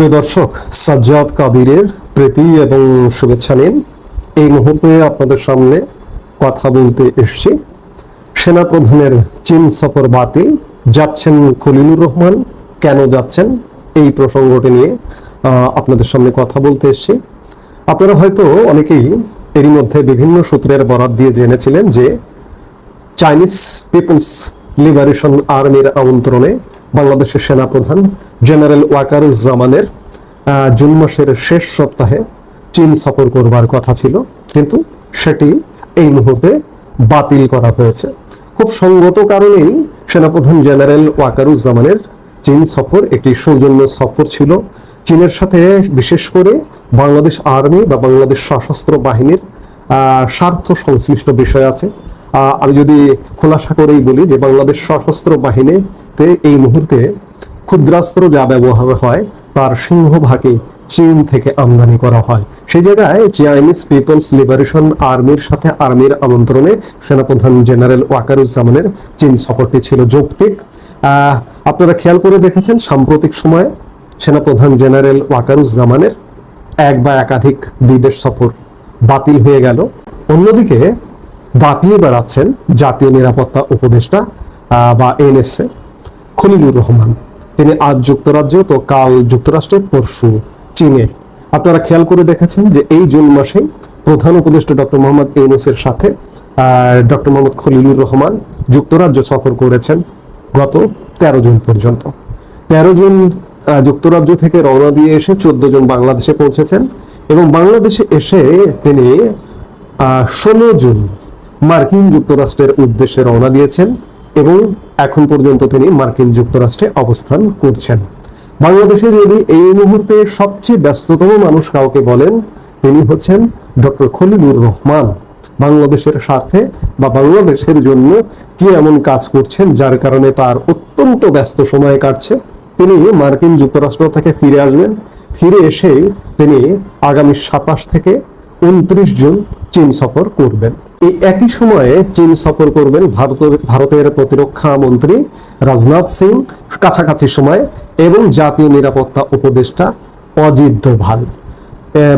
প্রিয় দর্শক, সাজ্জাদ কাদিরের প্রীতি এবং শুভেচ্ছা নিন। এই মুহূর্তে আপনাদের সামনে কথা বলতে এসেছি। সেনাপ্রধানের চীন সফর বাতিল, যাচ্ছেন খলিলুর রহমান। কেন যাচ্ছেন এই প্রসঙ্গটি নিয়ে আপনাদের সামনে কথা বলতে এসেছি। আপনারা হয়তো অনেকেই এরই মধ্যে বিভিন্ন সূত্রের বরাত দিয়ে জেনেছিলেন যে চাইনিজ পিপলস লিবারেশন আর্মির আমন্ত্রণে বাংলাদেশের সেনাপ্রধান জেনারেল ওয়াকারুজ্জামানের জুন মাসের শেষ সপ্তাহে চীন সফর করবার কথা ছিল, কিন্তু সেটি এই মুহূর্তে বাতিল করা হয়েছে। খুব সঙ্গত কারণেই সেনাপ্রধান জেনারেল ওয়াকারুজ্জামানের চীন সফর একটি সৌজন্য সফর ছিল। চীনের সাথে বিশেষ করে বাংলাদেশ আর্মি বা বাংলাদেশ সশস্ত্র বাহিনীর স্বার্থ সংশ্লিষ্ট বিষয় আছে। আমি যদি খোলাসা করেই বলি যে বাংলাদেশ সশস্ত্র বাহিনীতে এই মুহূর্তে ক্ষুদ্রাস্ত্র যা ব্যবহার হয় তার সিংহভাগই চীন থেকে আমদানি করা হয়। সেই জায়গায় চাইনিজ পিপলস লিবারেশন আর্মির সাথে আর্মির আমন্ত্রণে সেনাপ্রধান জেনারেল ওয়াকারুজ্জামানের চীন সফরটি ছিল যৌক্তিক। আপনারা খেয়াল করে দেখেছেন সাম্প্রতিক সময়ে সেনাপ্রধান জেনারেল ওয়াকারুজ্জামানের এক বা একাধিক বিদেশ সফর বাতিল হয়ে গেল। অন্যদিকে দাপিয়ে বেড়াচ্ছেন জাতীয় নিরাপত্তা উপদেষ্টা বা এনএসএ খলিলুর রহমান। তিনি আজ যুক্তরাজ্য, তো কাল যুক্তরাষ্ট্রে, পরশু চীনে। আপনারা খেয়াল করে দেখেছেন যে এই জুন মাসে প্রধান উপদেষ্টা ডক্টর মোহাম্মদ ইউনূসের সাথে ডক্টর মোহাম্মদ খলিলুর রহমান যুক্তরাজ্য সফর করেছেন গত 13 জুন পর্যন্ত। 13 জুন যুক্তরাজ্য থেকে রওনা দিয়ে এসে 14 জুন বাংলাদেশে পৌঁছেছেন এবং বাংলাদেশে এসে তিনি 16 জুন মার্কিন যুক্তরাষ্ট্রের উদ্দেশ্যে রওনা দিয়েছেন এবং এখন পর্যন্ত তিনি মার্কিন যুক্তরাষ্ট্রে অবস্থান করছেন। বাংলাদেশে যদি এই মুহূর্তে সবচেয়ে ব্যস্ততম মানুষ কাউকে বলেন, তিনি হচ্ছেন ডক্টর খলিলুর রহমান। বাংলাদেশের স্বার্থে বা বাংলাদেশের জন্য কি এমন কাজ করছেন যার কারণে তার অত্যন্ত ব্যস্ত সময় কাটছে। তিনি মার্কিন যুক্তরাষ্ট্র থেকে ফিরে আসবেন। ফিরে এসে তিনি আগামী 27 থেকে 29 জুন চীন সফর করবেন। এই একই সময়ে চীন সফর করবেন ভারতের প্রতিরক্ষা মন্ত্রী রাজনাথ সিং কাছাকাছি সময় এবং জাতীয় নিরাপত্তা উপদেষ্টা অজিত দোভাল।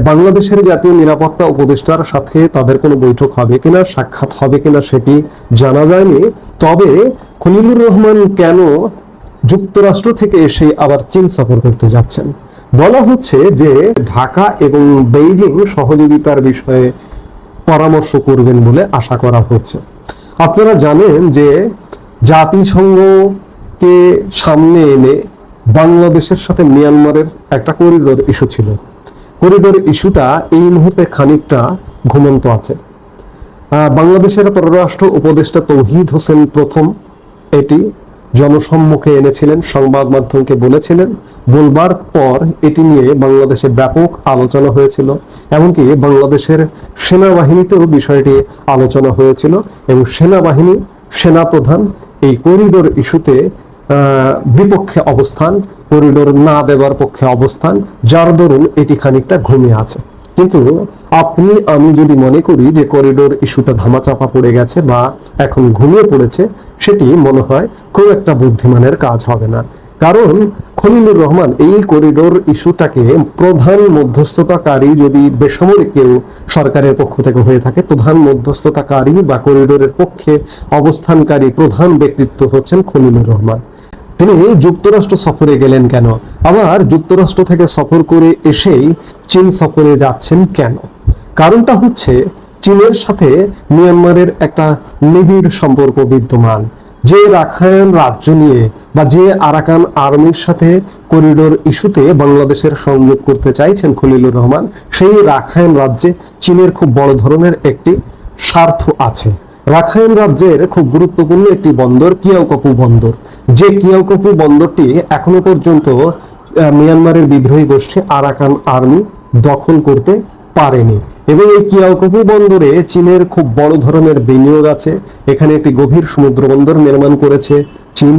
বাংলাদেশের জাতীয় নিরাপত্তা উপদেষ্টার সাথে তাদের কোনো বৈঠক হবে কিনা, সাক্ষাৎ হবে কিনা সেটি জানা যায়নি। তবে খলিলুর রহমান কেন যুক্তরাষ্ট্র থেকে এসে আবার চীন সফর করতে যাচ্ছেন? বলা হচ্ছে যে ঢাকা এবং বেইজিং সহযোগিতার বিষয়ে পরামর্শ করবেন বলে আশা করা হচ্ছে। আপনারা জানেন যে জাতিসংঘকে সামনে এনে বাংলাদেশের সাথে মিয়ানমারের একটা করিডোর ইস্যু ছিল। করিডোর ইস্যুটা এই মুহূর্তে খানিকটা ঘুমন্ত আছে। বাংলাদেশের পররাষ্ট্র উপদেষ্টা তৌহিদ হোসেন প্রথম এটি জনসম্মুখে এনেছিলেন, সংবাদ মাধ্যমকে বলেছিলেন। বলবার পর এটি নিয়ে বাংলাদেশে ব্যাপক আলোচনা হয়েছিল, এমনকি বাংলাদেশের সেনাবাহিনীতেও বিষয়টি আলোচনা হয়েছিল এবং সেনাবাহিনী, সেনাপ্রধান এই করিডোর ইস্যুতে বিপক্ষে অবস্থান, করিডোর না দেওয়ার পক্ষে অবস্থান, যার দরুন এটি খানিকটা ঘুমিয়ে আছে। কিন্তু আপনি আমি যদি মনে করি যে করিডোর ইস্যুটা ধামাচাপা পড়ে গেছে বা এখন ঘুমিয়ে পড়েছে, সেটি মনে হয় খুব একটা বুদ্ধিমানের কাজ হবে না। কারণ খলিলুর রহমান এই করিডোর ইস্যুটাকে প্রধান মধ্যস্থতাকারী যদি বেসামরিক কেউ সরকারের পক্ষ থেকে হয়ে থাকে, প্রধান মধ্যস্থতাকারী বা করিডোরের পক্ষে অবস্থানকারী প্রধান ব্যক্তিত্ব হচ্ছেন খলিলুর রহমান। তিনি যুক্তরাষ্ট্র সফরে গেলেন কেন? আবার যুক্তরাষ্ট্র থেকে সফর করে এসেই চীন সফরে যাচ্ছেন কেন? কারণটা হচ্ছে চীনের সাথে মিয়ানমারের একটা নিবিড় সম্পর্ক বিদ্যমান। যে রাখাইন রাজ্য নিয়ে বা যে আরাকান আর্মির সাথে করিডোর ইস্যুতে বাংলাদেশের সংযোগ করতে চাইছেন খলিলুর রহমান, সেই রাখাইন রাজ্যে চীনের খুব বড় ধরনের একটি স্বার্থ আছে। রাখাইন রাজ্যের খুব গুরুত্বপূর্ণ একটি বন্দর কিয়াওকপু বন্দর, যে কিয়াওকপু বন্দরটি এখনো পর্যন্ত মিয়ানমারের বিদ্রোহী গোষ্ঠী আরাকান আর্মি দখল করতে পারেনি এবং এই কিয়াওকপু বন্দরে চীনের খুব বড় ধরনের বিনিয়োগ আছে। এখানে একটি গভীর সমুদ্র বন্দর নির্মাণ করেছে চীন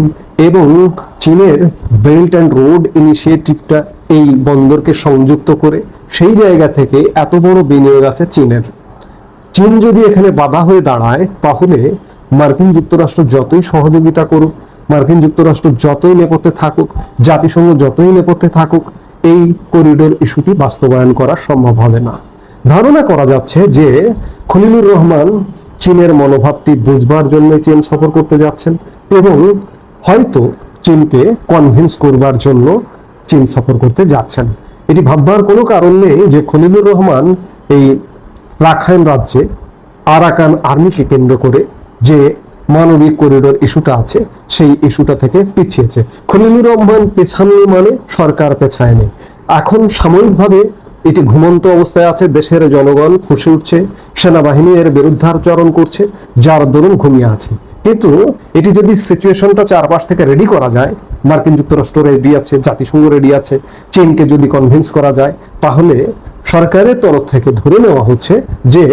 এবং চীনের বেল্ট অ্যান্ড রোড ইনিশিয়েটিভটা এই বন্দরকে সংযুক্ত করে, সেই জায়গা থেকে এত বড় বিনিয়োগ আছে চীনের। চীন যদি এখানে বাধা হয়ে দাঁড়ায়, তাহলে মার্কিন যুক্তরাষ্ট্র যতই সহযোগিতা করুক, মার্কিন যুক্তরাষ্ট্র যতই নেপথ্যে থাকুক, জাতিসংঘ যতই নেপথ্যে থাকুক, এই করিডোর ইস্যুটি বাস্তবায়ন করা সম্ভব হবে না। ধারণা করা যাচ্ছে যে খলিলুর রহমান চীনের মনোভাবটি বুঝবার জন্য চীন সফর করতে যাচ্ছেন এবং হয়তো চীনকে কনভিন্স করবার জন্য চীন সফর করতে যাচ্ছেন। এটি ভাববার কোনো কারণ নেই যে খলিলুর রহমান এই রাখাইন রাজ্যে আরাকান আর্মিকে কেন্দ্র করে যে মানবিক করিডোর ইস্যুটা আছে সেই ইস্যুটা থেকে পিছিয়েছে। খলিলুর রহমান পেছাননি মানে সরকার পেছায়নি। এখন সাময়িকভাবে এটি ঘুমন্ত অবস্থায় আছে, দেশের জনগণ ফুঁসে উঠছে, সেনাবাহিনী এর বিরুদ্ধাচরণ করছে, যার দরুন ঘুমিয়ে আছে। কিন্তু এটি যদি সিচুয়েশনটা চারপাশ থেকে রেডি করা যায়, মার্কিন যুক্তরাষ্ট্র রেডি আছে, জাতিসংঘ রেডি আছে, চীনকে যদি কনভিন্স করা যায়, তাহলে সরকারের তরফ থেকে ধরে নেওয়া হচ্ছে যে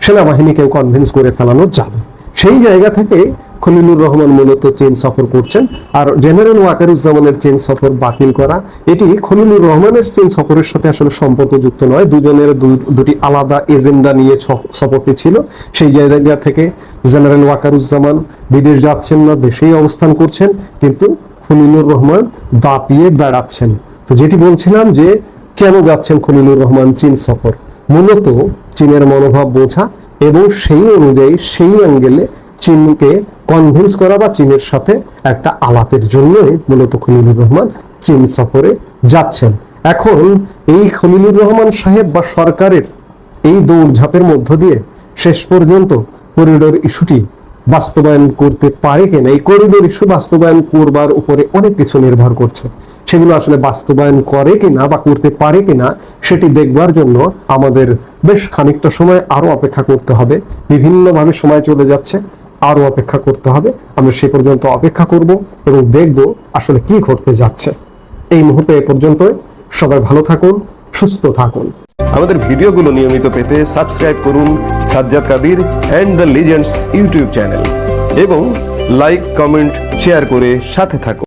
সেনাবাহিনীকেও কনভিন্স করে ফেলানো যাবে। সেই জায়গা থেকে খলিলুর রহমান মূলত চীন সফর করছেন। আর জেনারেল ওয়াকারুজ্জামানের চীন সফর বাতিল করা, এটি খলিলুর রহমানের চীন সফরের সাথে আসলে সম্পর্কযুক্ত নয়। দুজনের দুটি আলাদা এজেন্ডা নিয়ে সফরটি ছিল। সেই জায়গা থেকে জেনারেল ওয়াকারুজ্জামান বিদেশ যাচ্ছেন না, দেশেই অবস্থান করছেন, কিন্তু খলিলুর রহমান দাপিয়ে বেড়াচ্ছেন। তো যেটি বলছিলাম যে কেন যাচ্ছেন খলিলুর রহমান চীন সফর, মূলত চীনের মনোভাব বোঝা এবং সেই অনুযায়ী সেই অ্যাঙ্গেলে চীনকে কনভিন্স করা বা চীনের সাথে একটা আলাপের জন্যই মূলত খলিলুর রহমান চীন সফরে যাচ্ছেন। এখন এই খলিলুর রহমান সাহেব বা সরকারের এই দৌড়ঝাঁপের মধ্য দিয়ে শেষ পর্যন্ত করিডোর ইস্যুটি বাস্তবায়ন করতে পারে কিনা, এই করিডোর ইস্যু বাস্তবায়ন করবার উপরে অনেক কিছু নির্ভর করছে। সেগুলো আসলে বাস্তবায়ন করে কিনা বা করতে পারে কিনা সেটি দেখবার জন্য আমাদের বেশ খানিকটা সময় আরো অপেক্ষা করতে হবে। বিভিন্নভাবে সময় চলে যাচ্ছে, আরো অপেক্ষা করতে হবে। আমরা সে পর্যন্ত অপেক্ষা করব এবং দেখব আসলে কি ঘটতে যাচ্ছে। এই মুহূর্তে এ পর্যন্ত। সবাই ভালো থাকুন, সুস্থ থাকুন। আমাদের ভিডিওগুলো নিয়মিত পেতে সাবস্ক্রাইব করুন Sajjad Kadir and the legends YouTube channel এবং লাইক, কমেন্ট, শেয়ার করে সাথে থাকুন।